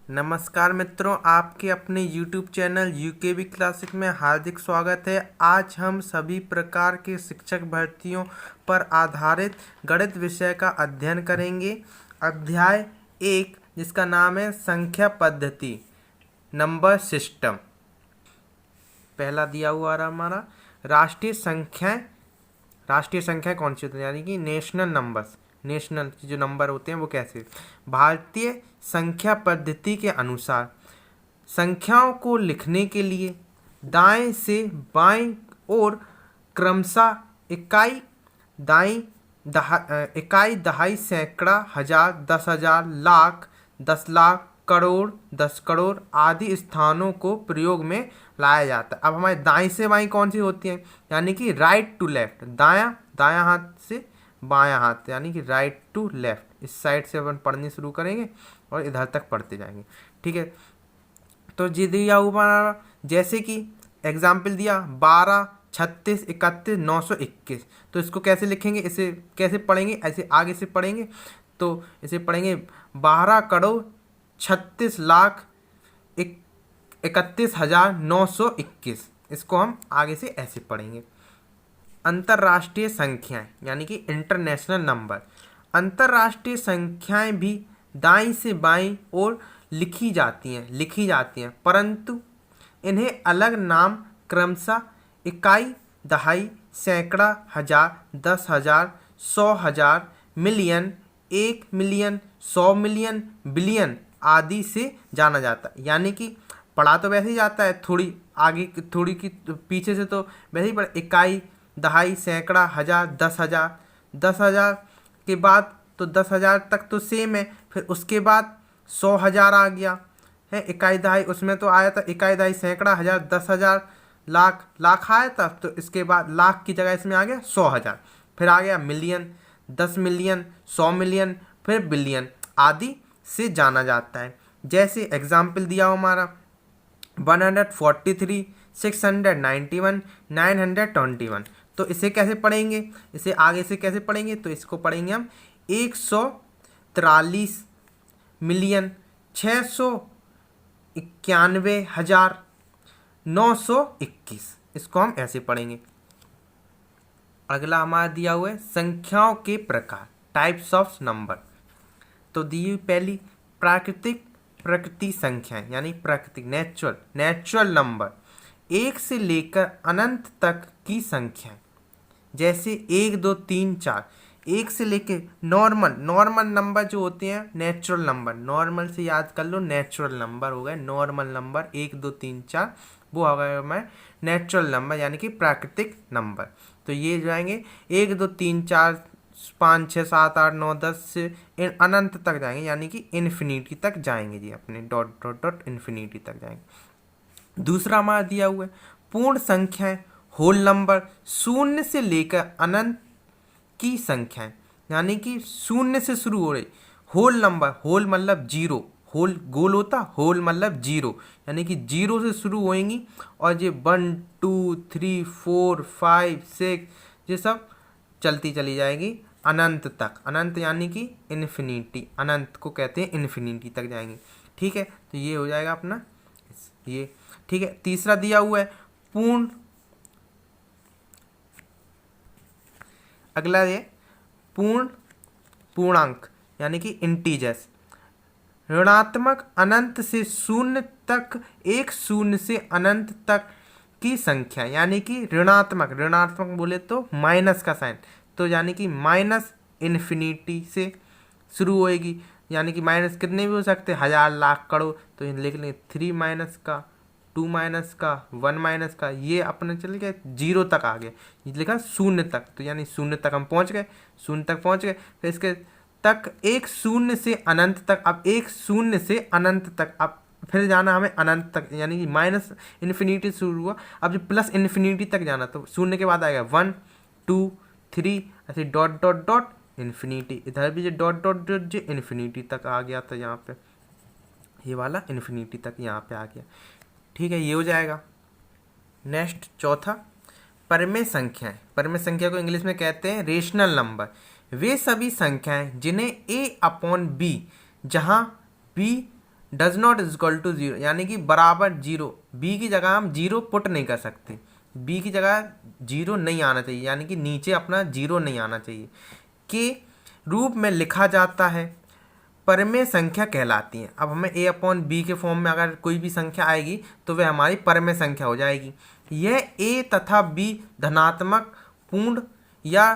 नमस्कार मित्रों, आपके अपने YouTube चैनल यूकेबी क्लासिक में हार्दिक स्वागत है। आज हम सभी प्रकार के शिक्षक भर्तियों पर आधारित गणित विषय का अध्ययन करेंगे। अध्याय 1, जिसका नाम है संख्या पद्धति, नंबर सिस्टम। पहला दिया हुआ रहा हमारा राष्ट्रीय संख्याएं। राष्ट्रीय संख्या कौन सी होती है, यानी कि नेशनल नंबर्स। नेशनल जो नंबर होते हैं वो कैसे। भारतीय संख्या पद्धति के अनुसार संख्याओं को लिखने के लिए दाएं से बाएं ओर क्रमशः इकाई, इकाई, दहाई, सैकड़ा, हजार, 10,000, लाख, 10 लाख, करोड़, 10 करोड़ आदि स्थानों को प्रयोग में लाया जाता है। अब हमारे दाएं से बाएं कौन सी होती हैं, यानी कि राइट टू लेफ्ट। दायां दायां हाथ से बायां हाथ, यानी कि राइट टू लेफ्ट। इस साइड से अपन पढ़नी शुरू करेंगे और इधर तक पढ़ते जाएंगे। ठीक है, तो जी दिया हुआ जैसे कि एग्जाम्पल दिया 12, 36, 31, 921। तो इसको कैसे लिखेंगे, इसे कैसे पढ़ेंगे, ऐसे आगे से पढ़ेंगे। तो इसे पढ़ेंगे 12 करोड़ 36 लाख 31,921। इसको हम आगे से ऐसे पढ़ेंगे। अंतर्राष्ट्रीय संख्याएं, यानी कि इंटरनेशनल नंबर। अंतर्राष्ट्रीय संख्याएं भी दाईं से बाईं ओर लिखी जाती हैं, परंतु इन्हें अलग नाम क्रमशः इकाई, दहाई, सैकड़ा, हजार, 10,000, 100,000, मिलियन, 1 मिलियन, 100 मिलियन, बिलियन आदि से जाना जाता है। यानी कि पढ़ा तो वैसे ही जाता है, थोड़ी आगे थोड़ी की पीछे से तो वैसे ही पढ़ा। इकाई, दहाई, सैकड़ा, हजार, 10,000। 10,000 के बाद तो 10,000 तक तो सेम है, फिर उसके बाद 100,000 आ गया है। इकाई दहाई उसमें तो आया था, इकाई दहाई सैकड़ा, हजार, 10,000, लाख, लाख आया था। तो इसके बाद लाख की जगह इसमें आ गया 100,000। फिर आ गया मिलियन, 10 मिलियन, 100 मिलियन, फिर बिलियन आदि से जाना जाता है। जैसे एग्जाम्पल दिया हो हमारा 143, 691, 921। तो इसे कैसे पढ़ेंगे, इसे आगे से कैसे पढ़ेंगे, तो इसको पढ़ेंगे हम 143 मिलियन 691,921। इसको हम ऐसे पढ़ेंगे। अगला हमारा दिया हुआ है संख्याओं के प्रकार, टाइप्स ऑफ नंबर। तो दी हुई पहली प्राकृतिक, प्रकृति संख्याएं, यानी प्राकृतिक, नेचुरल नंबर। 1 से लेकर अनंत तक की संख्याएं, जैसे 1, 2, 3, 4। 1 से लेकर नॉर्मल नंबर जो होते हैं, नेचुरल नंबर। नॉर्मल से याद कर लो, नेचुरल नंबर हो गए नॉर्मल नंबर। 1, 2, 3, 4 वो हो गए हमारे नेचुरल नंबर, यानी कि प्राकृतिक नंबर। तो ये जाएंगे 1, 2, 3, 4, 5, 6, 7, 8, 9, 10 से अनंत तक जाएंगे, यानी कि इन्फिनिटी तक जाएंगे जी, अपने डॉट डॉट डॉट इन्फिनिटी तक जाएंगे। दूसरा हमारा दिया हुआ है पूर्ण संख्याएं, होल नंबर। 0 से लेकर अनंत की संख्याएं, यानी कि 0 से शुरू हो रही। होल नंबर, होल मतलब जीरो, होल गोल होता, होल मतलब जीरो, यानी कि 0 से शुरू होएंगी और ये 1, 2, 3, 4, 5, 6 ये सब चलती चली जाएगी अनंत तक। अनंत यानी कि इन्फिनिटी, अनंत को कहते हैं इन्फिनिटी तक जाएंगे। ठीक है, तो ये हो जाएगा अपना ये। ठीक है, तीसरा दिया हुआ है पूर्ण। अगला ये पूर्णांक, यानी कि इंटीजर्स। ऋणात्मक अनंत से 0 तक, 0 से अनंत तक की संख्या, यानी कि ऋणात्मक बोले तो माइनस का साइन, तो यानी कि माइनस इन्फिनिटी से शुरू होएगी। यानी कि माइनस कितने भी हो सकते हैं, हजार, लाख, करोड़। तो लिख लेंगे 3 माइनस का, 2 माइनस का, 1 माइनस का, ये अपने चल गए 0 तक आ गया। ये लिखा 0 तक, तो यानी 0 तक हम पहुंच गए, 0 तक पहुंच गए। फिर इसके तक 0 से अनंत तक। अब 0 से अनंत तक, अब फिर जाना हमें अनंत तक, यानी कि माइनस इन्फिनिटी शुरू हुआ, अब जो प्लस इन्फिनिटी तक जाना। तो 0 के बाद आएगा 1, 2, 3, ऐसे डॉट डॉट डॉट इन्फिनिटी। इधर भी जो डॉट डॉट डॉट जो इन्फिनिटी तक आ गया था, यहाँ पे ये वाला इन्फिनिटी तक यहाँ पे आ गया। ठीक है, ये हो जाएगा। नेक्स्ट चौथा परमेय संख्याएं। परमेय संख्या को इंग्लिश में कहते हैं रेशनल नंबर। वे सभी संख्याएं जिन्हें a/b, जहां b does not is equal to zero, यानी कि बराबर जीरो, बी की जगह हम जीरो पुट नहीं कर सकते, बी की जगह जीरो नहीं आना चाहिए, यानी कि नीचे अपना जीरो नहीं आना चाहिए, के रूप में लिखा जाता है, परमेय संख्या कहलाती है। अब हमें ए अपॉन बी के फॉर्म में अगर कोई भी संख्या आएगी तो वह हमारी परमेय संख्या हो जाएगी। यह ए तथा बी धनात्मक, पूर्ण या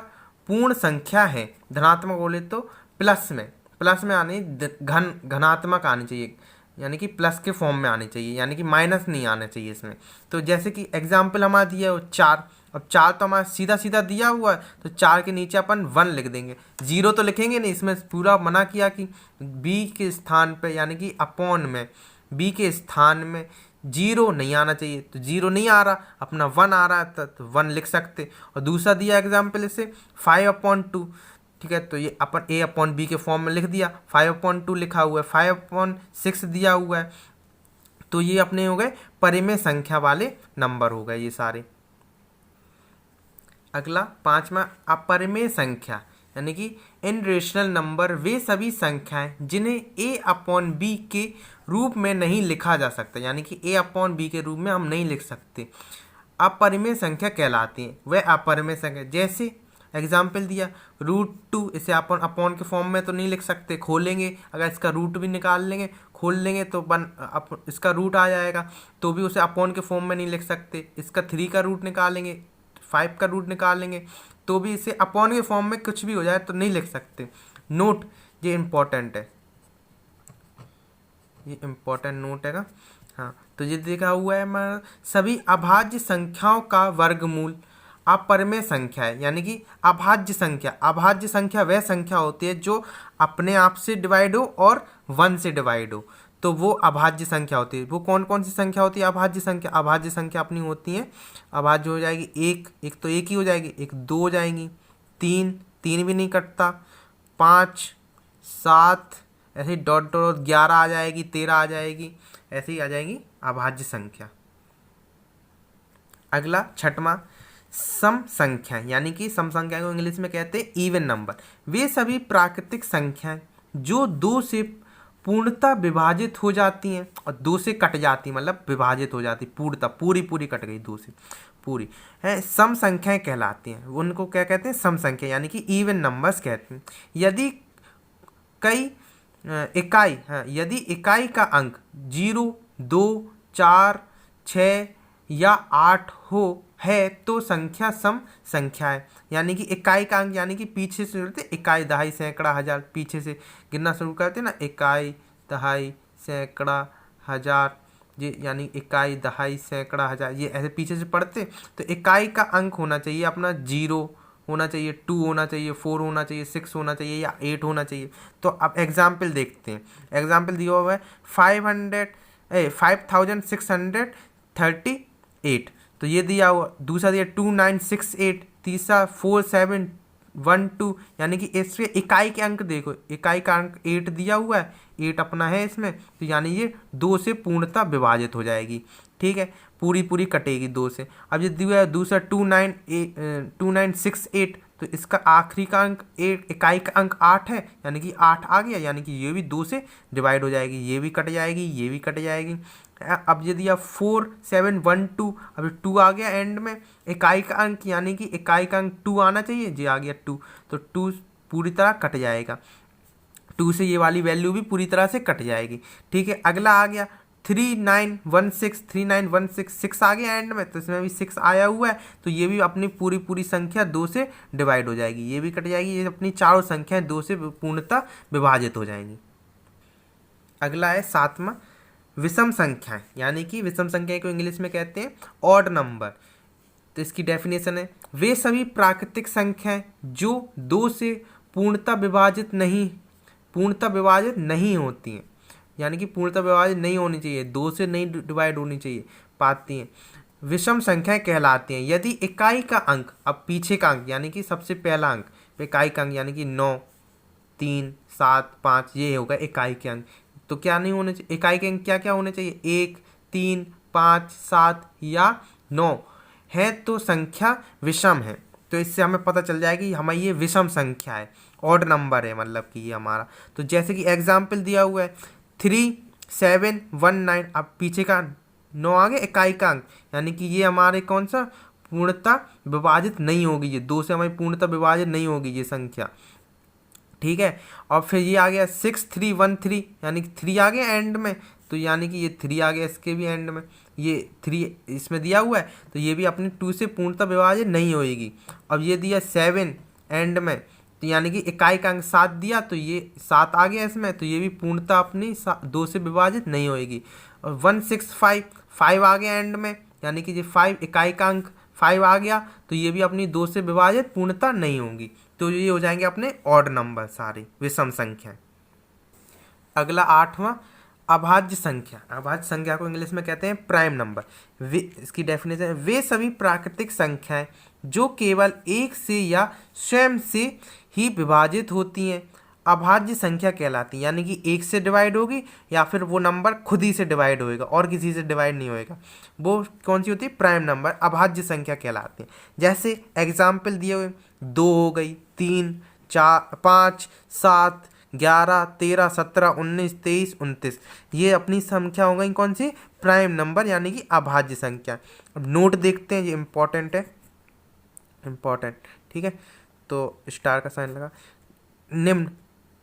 पूर्ण संख्या है। धनात्मक बोले तो प्लस में आनी, घनात्मक आनी चाहिए, यानी कि प्लस के फॉर्म में आनी चाहिए, यानी कि माइनस नहीं आना चाहिए इसमें। तो जैसे कि एग्जाम्पल हमारा दिया हो 4, अब 4 तो हमारा सीधा सीधा दिया हुआ है, तो 4 के नीचे अपन 1 लिख देंगे, जीरो तो लिखेंगे नहीं, इसमें पूरा मना किया कि बी के स्थान पे, यानी कि अपॉन में बी के स्थान में जीरो नहीं आना चाहिए, तो जीरो नहीं आ रहा, अपना 1 आ रहा है तो 1 लिख सकते। और दूसरा दिया एग्जाम्पल इसे 5/2, ठीक है, तो ये अपन ए अपॉन बी के फॉर्म में लिख दिया, 5/2 लिखा हुआ है, 5/6 दिया हुआ है, तो ये अपने हो गए परिमेय संख्या वाले नंबर हो गए ये सारे। अगला 5वां, अपरिमेय संख्या, यानी कि इनरेशनल नंबर वे सभी संख्याएं जिन्हें ए अपॉन बी के रूप में नहीं लिखा जा सकता, यानी कि ए अपॉन बी के रूप में हम नहीं लिख सकते, अपरिमेय संख्या कहलाती हैं। वह अपरिमेय संख्या जैसे एग्जाम्पल दिया √2, इसे अपन अपॉन के फॉर्म में तो नहीं लिख सकते, खोलेंगे अगर इसका रूट भी निकाल लेंगे, खोल लेंगे तो इसका रूट आ जाएगा, तो भी उसे अपॉन के फॉर्म में नहीं लिख सकते। इसका 3 का रूट निकालेंगे, 5 का रूट निकालेंगे, तो भी इसे अपॉन के फॉर्म में कुछ भी हो जाए तो नहीं लिख सकते। नोट, ये इम्पोर्टेंट है, ये इम्पोर्टेंट नोट है। हाँ, तो ये देखा हुआ है हमारा सभी अभाज्य संख्याओं का वर्गमूल अपरिमेय संख्या है, यानी कि अभाज्य संख्या वह संख्या होती है जो अपने आप से डिवाइड हो और 1 से डिवाइड हो, तो वो अभाज्य संख्या होती है। वो कौन कौन सी संख्या होती है अभाज्य संख्या? अभाज्य संख्या अपनी होती है, अभाज्य हो जाएगी एक तो एक ही हो जाएगी, एक 2 हो जाएंगी, 3 भी नहीं कटता, 5 7 ऐसे ही डॉट डॉट 11 आ जाएगी, 13 आ जाएगी, ऐसे ही आ जाएगी अभाज्य संख्या। अगला 6वां, सम संख्या, यानी कि सम संख्या को इंग्लिश में कहते हैं इवन नंबर। वे सभी प्राकृतिक संख्याएं जो 2 से पूर्णतः विभाजित हो जाती हैं और 2 से कट जाती, मतलब विभाजित हो जाती, पूर्णतः पूरी कट गई 2 से पूरी है, सम संख्याएं कहलाती हैं। उनको क्या कहते हैं? सम संख्या, यानी कि इवन नंबर्स कहते हैं। यदि यदि इकाई का अंक 0, 2, 4, 6 या 8 है तो संख्या सम संख्या है, यानी कि इकाई का अंक, यानी कि पीछे से जुड़ते इकाई, दहाई, सैकड़ा, हजार, पीछे से गिनना शुरू करते ना, इकाई, दहाई, सैकड़ा, हजार, ये यानी इकाई, दहाई, सैकड़ा, हजार, ये ऐसे पीछे से पढ़ते। तो इकाई का अंक होना चाहिए अपना 0 होना चाहिए, 2 होना चाहिए, 4 होना चाहिए, 6 होना चाहिए या 8 होना चाहिए। तो अब एग्जाम्पल देखते हैं। एग्जाम्पल दिया हुआ है 5638, तो ये दिया हुआ। दूसरा दिया 2968, तीसरा 4712, यानी कि इसमें इकाई के अंक देखो, इकाई का अंक 8 दिया हुआ है, 8 अपना है इसमें, तो यानी ये 2 से पूर्णतः विभाजित हो जाएगी, ठीक है, पूरी कटेगी 2 से। अब ये दिया है दूसरा 2968, तो इसका आखिरी का अंक 8, इकाई का अंक 8 है, यानी कि 8 आ गया, यानी कि ये भी 2 से डिवाइड हो जाएगी, ये भी कट जाएगी, ये भी कट जाएगी। अब ये दिया 4712, अब 2 आ गया एंड में, इकाई का अंक, यानी कि इकाई का अंक 2 आना चाहिए, ये आ गया 2, तो 2 पूरी तरह कट जाएगा, 2 से ये वाली वैल्यू भी पूरी तरह से कट जाएगी, ठीक है। अगला आ गया 3916, 6 आ गया एंड में, तो इसमें भी 6 आया हुआ है, तो ये भी अपनी पूरी संख्या 2 से डिवाइड हो जाएगी, ये भी कट जाएगी, ये अपनी चारों संख्याएं 2 से पूर्णतः विभाजित हो जाएंगी। अगला है 7वां, विषम संख्याएं, यानी कि विषम संख्या को इंग्लिश में कहते हैं ऑड नंबर। तो इसकी डेफिनेशन है, वे सभी प्राकृतिक संख्याएं जो 2 से पूर्णतः विभाजित नहीं होती हैं, यानी कि पूर्णतः विभाजित नहीं होनी चाहिए, 2 से नहीं डिवाइड होनी चाहिए पाती हैं, विषम संख्याएं कहलाती हैं। यदि इकाई का अंक, अब पीछे का अंक, यानी कि सबसे पहला अंक, इकाई का अंक यानी कि 9, 3, 7, 5, ये होगा इकाई के अंक, तो क्या नहीं होने चाहिए, इकाई के अंक क्या क्या होने चाहिए? 1, 3, 5, 7 या 9 है तो संख्या विषम है। तो इससे हमें पता चल जाएगा कि हमारी ये विषम संख्या है, ऑड नंबर है, मतलब कि ये हमारा। तो जैसे कि एग्जाम्पल दिया हुआ है 3 719। अब पीछे का 9 आ गया इकाई का अंक, यानी कि ये हमारे कौन सा पूर्णतः विभाजित नहीं होगी, ये 2 से हमारी पूर्णतः विभाजित नहीं होगी ये संख्या, ठीक है। और फिर ये आ गया 6313, यानी कि 3 आ गया एंड में, तो यानी कि ये 3 आ गया इसके भी एंड में, ये 3 इसमें दिया हुआ है, तो ये भी अपनी 2 से पूर्णतः विभाजित नहीं होएगी। अब ये दिया 7 एंड में, तो यानी कि इकाई का अंक 7 दिया, तो ये 7 आ गया इसमें, तो ये भी पूर्णतः अपनी 2 से विभाजित नहीं होएगी। और 165 5 आ गया एंड में, यानी कि ये 5 इकाई का अंक 5 आ गया, तो ये भी अपनी 2 से विभाजित पूर्णतः नहीं होंगी, तो ये हो जाएंगे अपने ऑड नंबर सारे विषम संख्याएं। अगला 8वां अभाज्य संख्या। अभाज्य संख्या को इंग्लिश में कहते हैं प्राइम नंबर। वे, इसकी डेफिनेशन है, वे सभी प्राकृतिक संख्याएं जो केवल एक से या स्वयं से ही विभाजित होती हैं अभाज्य संख्या कहलाती है, यानी कि एक से डिवाइड होगी या फिर वो नंबर खुद ही से डिवाइड होएगा और किसी से डिवाइड नहीं होएगा, वो कौन सी होती है, प्राइम नंबर, अभाज्य संख्या कहलाती है। जैसे एग्जाम्पल दिए हुए 2 हो गई, 3, 4, 5, 7, 11, 13, 17, 19, 23, 29, ये अपनी संख्या हो गई कौन सी, प्राइम नंबर, यानी कि अभाज्य संख्या। अब नोट देखते हैं, ये इंपॉर्टेंट है, इंपॉर्टेंट, ठीक है। तो स्टार का साइन लगा, निम्न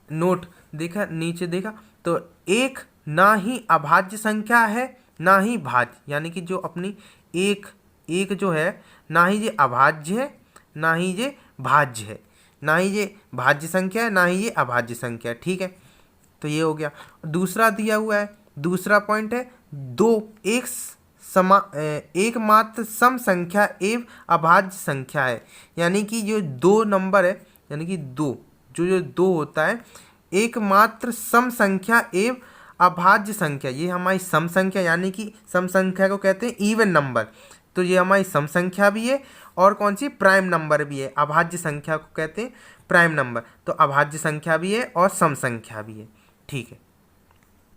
नोट देखा, नीचे देखा, तो एक ना ही अभाज्य संख्या है ना ही भाज्य, यानी कि जो अपनी एक जो है ना ही ये अभाज्य है ना ही ये भाज्य है, ना ही ये भाज्य संख्या है ना ही ये अभाज्य संख्या है, ठीक है। तो ये हो गया। दूसरा दिया हुआ है, दूसरा पॉइंट है, एक मात्र सम संख्या एवं अभाज्य संख्या है, यानी कि जो 2 नंबर है, यानी कि 2 जो 2 होता है, एकमात्र सम संख्या एवं अभाज्य संख्या, ये हमारी सम संख्या, यानी कि सम संख्या को कहते हैं इवन नंबर, तो ये हमारी सम संख्या भी है और कौन सी, प्राइम नंबर भी है। अभाज्य संख्या को कहते हैं प्राइम नंबर, तो अभाज्य संख्या भी है और सम संख्या भी है, ठीक है।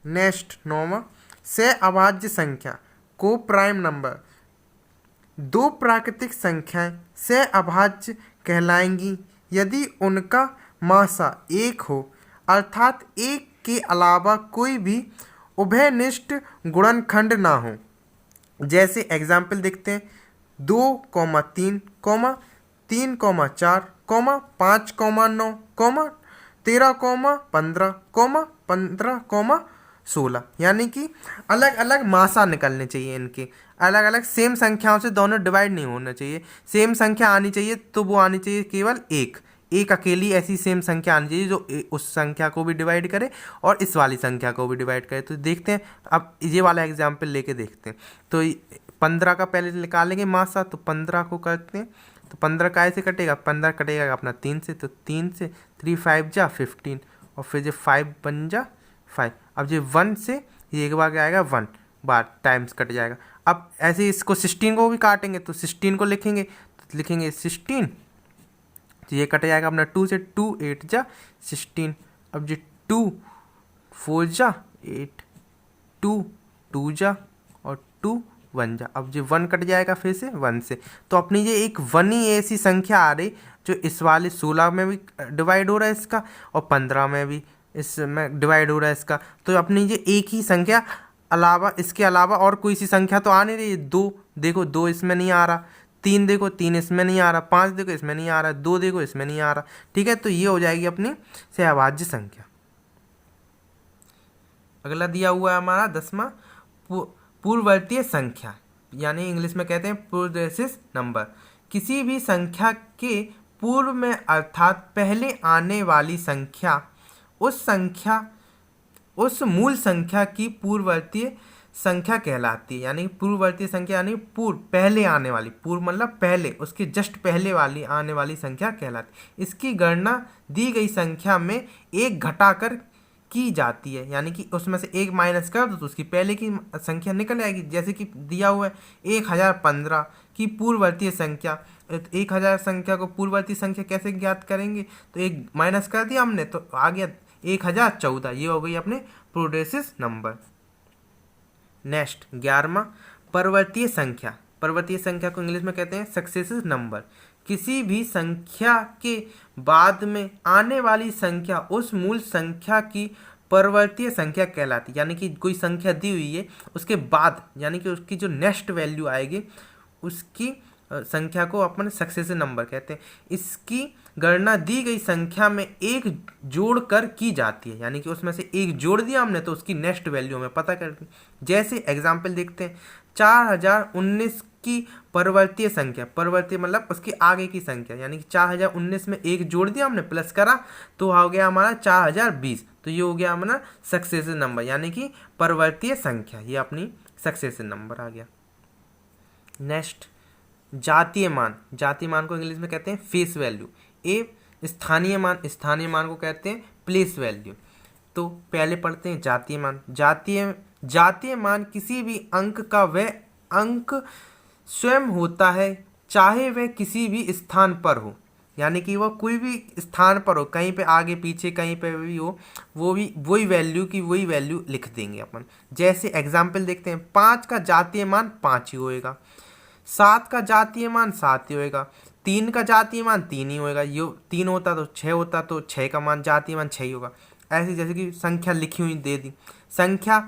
नेक्स्ट 9वां, से अभाज्य संख्या को प्राइम नंबर। 2 प्राकृतिक संख्याएं से अभाज्य कहलाएंगी यदि उनका मासा 1 हो, अर्थात 1 के अलावा कोई भी उभयनिष्ठ गुणनखंड ना हो। जैसे एग्जाम्पल देखते हैं, 2,3, 3,4, 5,9, 13,15, 15,16, यानी कि अलग अलग मासा निकलने चाहिए इनके, अलग अलग सेम संख्याओं से दोनों डिवाइड नहीं होना चाहिए, सेम संख्या आनी चाहिए, तो वो आनी चाहिए केवल एक अकेली ऐसी सेम संख्या आनी चाहिए जो उस संख्या को भी डिवाइड करे और इस वाली संख्या को भी डिवाइड करे। तो देखते हैं, अब ये वाला एग्जाम्पल लेके देखते हैं। तो 15 का पहले निकालेंगे मासा, तो 15 को करते हैं, तो 15 का ऐसे कटेगा, 15 कटेगा अपना 3 से, तो 3 से 3 5 जा 15, और फिर जो 5 बन जा 5। अब जो 1 से ये एक बार क्या आएगा, 1 बार टाइम्स कट जाएगा। अब ऐसे इसको 16 को भी काटेंगे, तो 16 को लिखेंगे, तो लिखेंगे 16, तो ये कट जाएगा अपना 2 से, 2 8 जा 16। अब जो 2 4 जा 8, 2 2 जा और 2 1 जा, अब जो 1 कट जाएगा फिर से 1 से, तो अपनी ये एक 1 ही ऐसी संख्या आ रही जो इस वाले 16 में भी डिवाइड हो रहा है इसका, और 15 में भी इसमें डिवाइड हो रहा है इसका। तो अपनी ये एक ही संख्या अलावा, इसके अलावा और कोई सी संख्या तो आ नहीं रही। 2 देखो, 2 इसमें नहीं आ रहा, 3 देखो, 3 इसमें नहीं आ रहा, 5 देखो इसमें नहीं आ रहा, 2 देखो इसमें नहीं आ रहा, ठीक है। तो ये हो जाएगी अपनी सहअभाज्य संख्या। अगला दिया हुआ है हमारा 10वां पूर्ववर्तीय संख्या, यानी इंग्लिश में कहते हैं प्रोग्रेसिव नंबर। किसी भी संख्या के पूर्व में अर्थात पहले आने वाली संख्या उस मूल संख्या की पूर्ववर्तीय संख्या कहलाती है, यानी पूर्ववर्तीय संख्या यानी पूर्व पहले आने वाली, पूर्व मतलब पहले, उसके जस्ट पहले वाली आने वाली संख्या कहलाती है। इसकी गणना दी गई संख्या में एक घटाकर की जाती है, यानी कि उसमें से एक माइनस कर दो तो उसकी पहले की संख्या निकल आएगी। जैसे कि दिया हुआ है 1015 की पूर्ववर्तीय संख्या, 1000 संख्या को पूर्ववर्ती संख्या कैसे ज्ञात करेंगे, तो एक माइनस कर दिया हमने तो आ गया 1014, ये हो गई अपने प्रोग्रेसिव नंबर। नेक्स्ट 11वां परिवर्तीय संख्या। परिवर्तीय संख्या को इंग्लिश में कहते हैं सक्सेसिव नंबर। किसी भी संख्या के बाद में आने वाली संख्या उस मूल संख्या की परिवर्तीय संख्या कहलाती है। यानी कि कोई संख्या दी हुई है, उसके बाद यानी कि उसकी जो नेक्स्ट वैल्यू आएगी उसकी संख्या को अपन सक्सेसिव नंबर कहते हैं। इसकी गणना दी गई संख्या में एक जोड़ कर की जाती है। यानी कि उसमें से एक जोड़ दिया हमने तो उसकी नेक्स्ट वैल्यू हमें पता कर दी। जैसे एग्जाम्पल देखते हैं, 4019 की परिवर्तीय संख्या, परिवर्तीय मतलब उसके आगे की संख्या, यानी कि 4019 में एक जोड़ दिया हमने, प्लस करा तो हो गया हमारा 4020। तो ये हो गया हमारा सक्सेसिव नंबर, यानी कि परिवर्तीय संख्या, ये अपनी सक्सेसिव नंबर आ गया। नेक्स्ट जातीय मान, जातीय मान को इंग्लिश में कहते हैं फेस वैल्यू। ए स्थानीय मान, स्थानीय मान को कहते हैं प्लेस वैल्यू। तो पहले पढ़ते हैं जातीय मान। जातीय मान किसी भी अंक का वह अंक स्वयं होता है, चाहे वह किसी भी स्थान पर हो। यानी कि वह कोई भी स्थान पर हो, कहीं पे आगे पीछे कहीं पे भी हो, वो भी वही वैल्यू की वही वैल्यू लिख देंगे अपन। जैसे एग्जाम्पल देखते हैं, 5 का जातीय मान 5 ही होएगा, 7 का जातीय मान 7 ही होएगा, 3 का जातीय मान 3 ही होएगा। ये 3 होता तो 6 होता, तो 6 का मान जातीय मान 6 ही होगा। ऐसे जैसे कि संख्या लिखी हुई दे दी, संख्या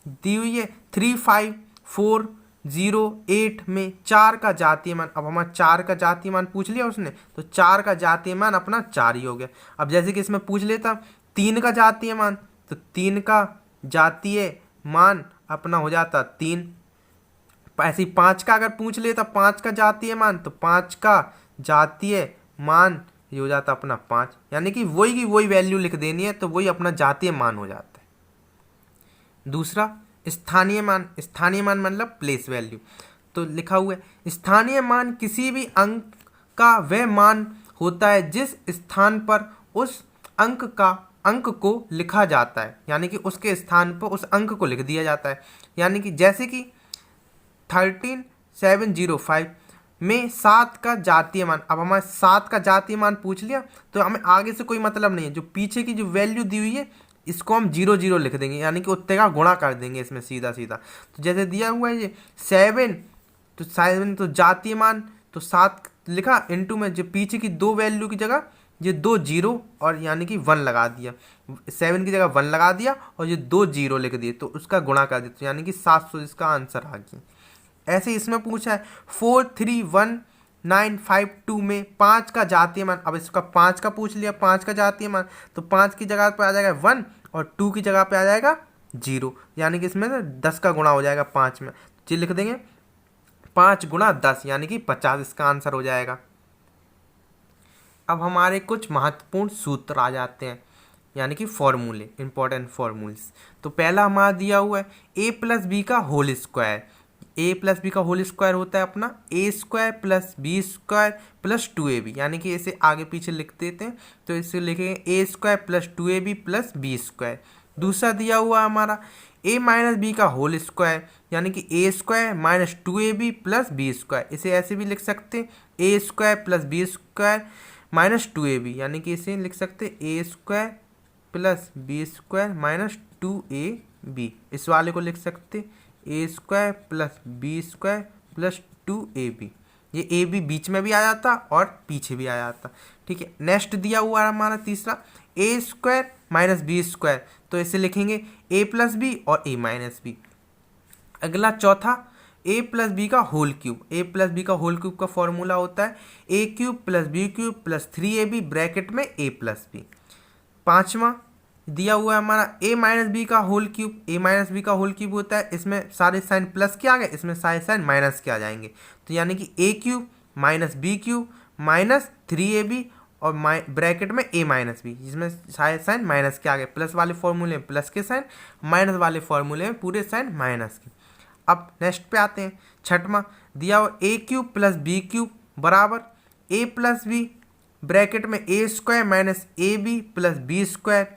दी हुई है 35408 में 4 का जातीय मान, अब हमारा 4 का जातीय मान पूछ लिया उसने, तो 4 का जातीय मान अपना 4 ही हो गया। अब जैसे कि इसमें पूछ लेता 3 का जातीय मान, तो 3 का जातीय मान अपना हो जाता 3। ऐसे ही 5 का अगर पूछ लेता 5 का जातीय मान, तो 5 का जातीय मान ये हो जाता अपना 5। यानी कि वही की वही वैल्यू लिख देनी है, तो वही अपना जातीय मान हो जाता है। दूसरा स्थानीय मान, स्थानीय मान मतलब प्लेस वैल्यू। तो लिखा हुआ है, स्थानीय मान किसी भी अंक का वह मान होता है जिस स्थान पर उस अंक को लिखा जाता है। यानी कि उसके स्थान पर उस अंक को लिख दिया जाता है। यानी कि जैसे कि 13705 में 7 का जातीय मान, अब हमारे 7 का जातीय मान पूछ लिया, तो हमें आगे से कोई मतलब नहीं है, जो पीछे की जो वैल्यू दी हुई है इसको हम 0 लिख देंगे, यानी कि उत्ते का गुणा कर देंगे इसमें सीधा सीधा। तो जैसे दिया हुआ है ये 7, तो 7 तो जातीय मान, तो 7 लिखा इंटू में जो पीछे की दो वैल्यू की जगह ये 2 0 और यानी कि 1 लगा दिया, 7 की जगह 1 लगा दिया और ये 2 0 लिख दिए, तो उसका गुणा कर दिया, तो यानी कि 700 इसका आंसर आ गया। ऐसे इसमें पूछा है 431952 में 5 का जातीय मान, अब इसका 5 का पूछ लिया, 5 का जातीय मान, तो 5 की जगह पे आ जाएगा 1 और 2 की जगह पे आ जाएगा 0, यानी कि इसमें से 10 का गुणा हो जाएगा 5 में, तो लिख देंगे 5 गुणा 10 यानी कि 50, इसका आंसर हो जाएगा। अब हमारे कुछ महत्वपूर्ण सूत्र आ जाते हैं, यानी कि फॉर्मूले, इंपॉर्टेंट फॉर्मूल्स। तो पहला हमारा दिया हुआ है a प्लस बी का whole square. a plus b का होल स्क्वायर होता है अपना a square plus B square plus 2ab, यानी कि इसे आगे पीछे लिख देते हैं, तो इसे लिखेंगे a square plus 2ab plus B square. दूसरा दिया हुआ हमारा a माइनस बी का होल स्क्वायर, यानी कि a square minus 2ab plus B square. इसे ऐसे भी लिख सकते हैं a square plus B square minus 2ab, यानी कि इसे लिख सकते a square plus B square minus 2ab। इस वाले को लिख सकते a square plus B square plus 2ab। ये ए बी बीच में भी आ जाता और पीछे भी आ जाता। ठीक है, नेक्स्ट दिया हुआ है हमारा तीसरा a square minus b square, तो इसे लिखेंगे a प्लस बी और a माइनस बी। अगला चौथा a प्लस बी का whole cube, a plus b का होल क्यूब का फॉर्मूला होता है a cube plus B cube plus 3ab bracket में a प्लस बी। पांचवा दिया हुआ है हमारा a माइनस बी का whole cube, a minus b का होल क्यूब होता है, इसमें सारे साइन प्लस के आ गए, इसमें सारे साइन माइनस के आ जाएंगे, तो यानी कि a cube minus B cube minus 3ab और ब्रैकेट में a माइनस बी, जिसमें सारे साइन माइनस के आ गए, प्लस वाले फॉर्मूले में प्लस के साइन, माइनस वाले फॉर्मूले में पूरे साइन माइनस के। अब नेक्स्ट पे आते हैं, छठवां दिया हुआ a cube plus B cube बराबर a प्लस बी ब्रैकेट में a square minus A b plus B square.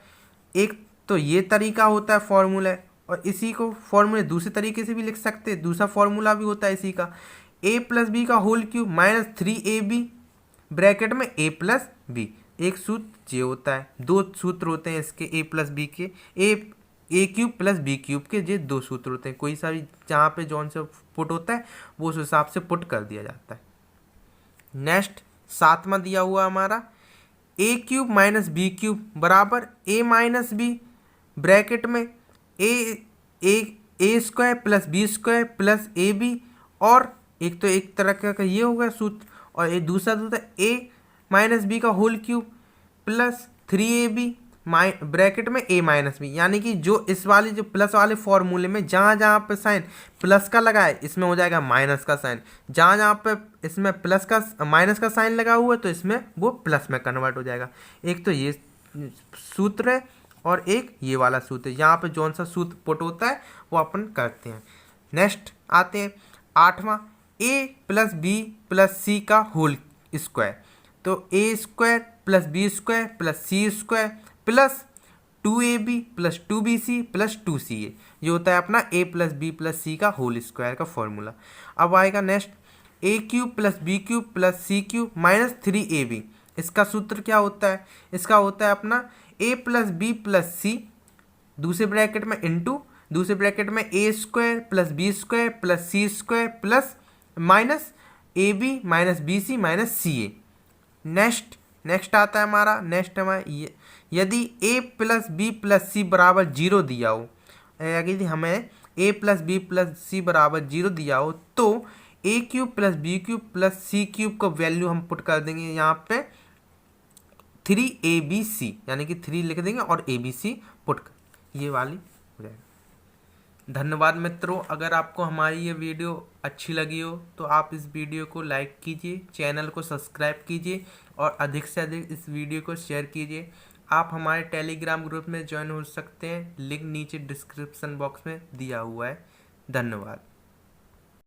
एक तो ये तरीका होता है फॉर्मूला, और इसी को फॉर्मूले दूसरे तरीके से भी लिख सकते हैं, दूसरा फॉर्मूला भी होता है इसी का a प्लस बी का whole cube minus 3ab bracket में a प्लस बी। एक सूत्र ये होता है, दो सूत्र होते हैं इसके a प्लस बी के, ए क्यूब प्लस बी क्यूब के, ये दो सूत्र होते हैं, कोई सा भी जहाँ पे जौन से पुट होता है वो उस हिसाब से पुट कर दिया जाता है। नेक्स्ट सातवां दिया हुआ हमारा a cube minus B cube बराबर a माइनस बी ब्रैकेट में A square plus B square plus A B, और एक तो एक तरह का ये हो गया सूत्र, और एक दूसरा सूत्र ए माइनस बी का whole cube plus 3ab bracket में a माइनस बी, यानी कि जो इस वाले जो प्लस वाले फॉर्मूले में जहाँ जहाँ पे साइन प्लस का लगा है इसमें हो जाएगा माइनस का साइन, जहाँ जहाँ पे इसमें प्लस का माइनस का साइन लगा हुआ है तो इसमें वो प्लस में कन्वर्ट हो जाएगा। एक तो ये सूत्र है और एक ये वाला सूत्र है, यहाँ पे जौन सा सूत्र पुट होता है वो अपन करते हैं। नेक्स्ट आते हैं 8वां, a plus B plus C का होल स्क्वायर, तो A square plus B square plus C square plus 2ab plus 2bc plus 2ca, ये होता है अपना a plus B plus C का होल स्क्वायर का फॉर्मूला। अब आएगा next a cube plus B cube plus C cube minus 3ab, इसका सूत्र क्या होता है, इसका होता है अपना a plus B plus C दूसरे ब्रैकेट में इंटू दूसरे ब्रैकेट में A square plus B square plus C square plus minus A B minus B C minus C A. Next आता है हमारा यदि a plus B plus C बराबर 0 दिया हो, यदि हमें a plus B plus C बराबर 0 दिया हो तो a cube plus B cube plus C cube का वैल्यू हम पुट कर देंगे यहाँ पे 3abc, यानी कि 3 लिख देंगे और abc पुट कर, ये वाली हो जाएगी। धन्यवाद मित्रों, अगर आपको हमारी ये वीडियो अच्छी लगी हो तो आप इस वीडियो को लाइक कीजिए, चैनल को सब्सक्राइब कीजिए और अधिक से अधिक इस वीडियो को शेयर कीजिए। आप हमारे टेलीग्राम ग्रुप में ज्वाइन हो सकते हैं, लिंक नीचे डिस्क्रिप्शन बॉक्स में दिया हुआ है। धन्यवाद।